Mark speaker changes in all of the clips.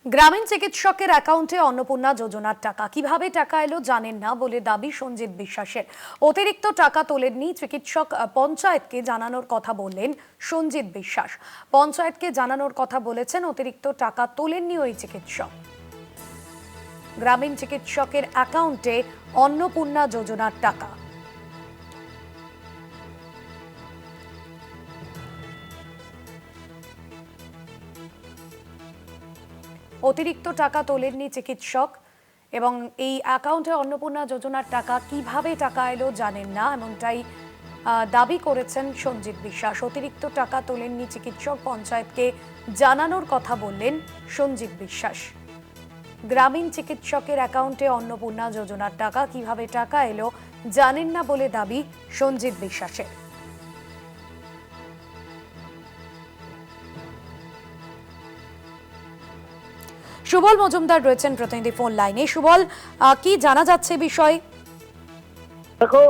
Speaker 1: গ্রামীণ চিকিৎসকের অ্যাকাউন্টে অন্নপূর্ণা যোজনার টাকা কিভাবে টাকা এলো জানেন না বলে দাবি সঞ্জিত বিশ্বাসের। অতিরিক্ত টাকা তোলেননি চিকিৎসক, পঞ্চায়েতকে জানানোর কথা বললেন সঞ্জিত বিশ্বাস। পঞ্চায়েতকে জানানোর কথা বলেছেন, অতিরিক্ত টাকা তোলেননি ওই চিকিৎসক। গ্রামীণ চিকিৎসকের অ্যাকাউন্টে অন্নপূর্ণা যোজনার টাকা। অতিরিক্ত টাকা তোলেননি চিকিৎসক এবং এই অ্যাকাউন্টে অন্নপূর্ণা যোজনার টাকা কিভাবে টাকা এলো জানেন না, এমনটাই দাবি করেছেন সঞ্জিত বিশ্বাস। অতিরিক্ত টাকা তোলেননি চিকিৎসক, পঞ্চায়েতকে জানানোর কথা বললেন সঞ্জিত বিশ্বাস। গ্রামীণ চিকিৎসকের অ্যাকাউন্টে অন্নপূর্ণা যোজনার টাকা কিভাবে টাকা এলো জানেন না বলে দাবি সঞ্জিত বিশ্বাসের। সুবল মজুমদার রয়েছেন প্রতিনিধি ফোন লাইনে। সুবল, কি জানা যাচ্ছে বিষয়?
Speaker 2: দেখো,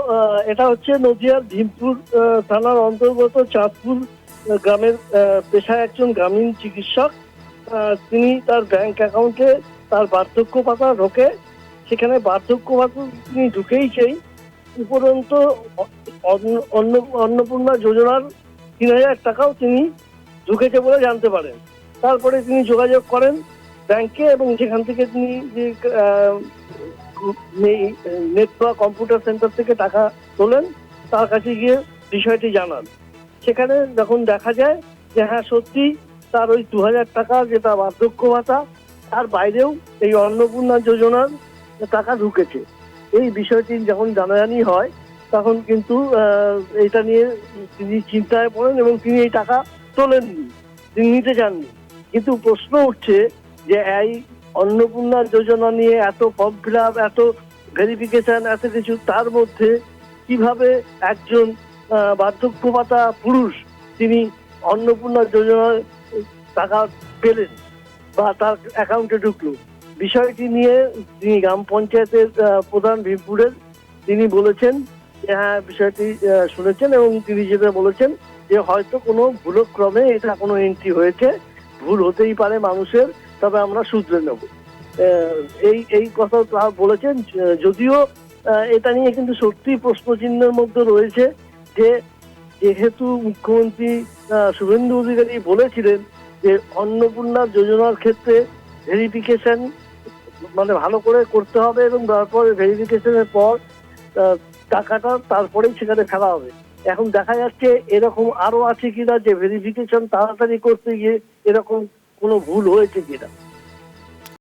Speaker 2: এটা হচ্ছে নদিয়ার ভীমপুর থানার অন্তর্গত চাঁদপুর গ্রামের পেশায় একজন গ্রামীণ চিকিৎসক। তিনি তার ব্যাংক অ্যাকাউন্টে তার বার্ধক্য ভাতা ঢোকে, সেখানে বার্ধক্য ভাতা তিনি ঢুকেইছেই উপরন্ত অন্নপূর্ণা যোজনার ৩,০০০ টাকাও তিনি ঢুকেছে বলে জানতে পারেন। তারপরে তিনি যোগাযোগ করেন ব্যাংকে এবং সেখান থেকে তিনি যে নেট বা কম্পিউটার সেন্টার থেকে টাকা তোলেন, তার কাছে গিয়ে বিষয়টি জানান। সেখানে যখন দেখা যায় যে হ্যাঁ সত্যি তার ওই ২,০০০ টাকা যেটা বার্ধক্য ভাতা, তার বাইরেও এই অন্নপূর্ণা যোজনার টাকা ঢুকেছে। এই বিষয়টি যখন জানাজানি হয় তখন কিন্তু এটা নিয়ে তিনি চিন্তায় পড়েন এবং তিনি এই টাকা তোলেননি, তিনি নিতে চাননি। কিন্তু প্রশ্ন উঠছে যে এই অন্নপূর্ণা যোজনা নিয়ে এত ফর্ম ফিল আপ, এত ভেরিফিকেশন, এত কিছু, তার মধ্যে কিভাবে একজন বার্ধক্য ভাতা পুরুষ তিনি অন্নপূর্ণা যোজনার টাকা পেলেন বা তার অ্যাকাউন্টে ঢুকলো, বিষয়টি নিয়ে তিনি গ্রাম পঞ্চায়েতের প্রধান ভীমপুরের তিনি বলেছেন যে হ্যাঁ বিষয়টি শুনেছেন এবং তিনি যেটা বলেছেন যে হয়তো কোনো ভুলক্রমে এটা কোনো এন্ট্রি হয়েছে, ভুল হতেই পারে মানুষের, তবে আমরা শুধরে নেব। এই কথা তারা বলেছেন। যদিও এটা নিয়ে কিন্তু সত্যি প্রশ্নচিহ্নের মধ্যে রয়েছে যে যেহেতু মুখ্যমন্ত্রী শুভেন্দু অধিকারী বলেছিলেন যে অন্নপূর্ণা যোজনার ক্ষেত্রে ভেরিফিকেশন মানে ভালো করে করতে হবে এবং তারপরে ভেরিফিকেশনের পর টাকাটা তারপরেই সেখানে ফেলা হবে। এখন দেখা যাচ্ছে এরকম আরো আছে কিনা যে ভেরিফিকেশন তাড়াতাড়ি করতে গিয়ে এরকম কোনো ভুল হয়েছে কিনা।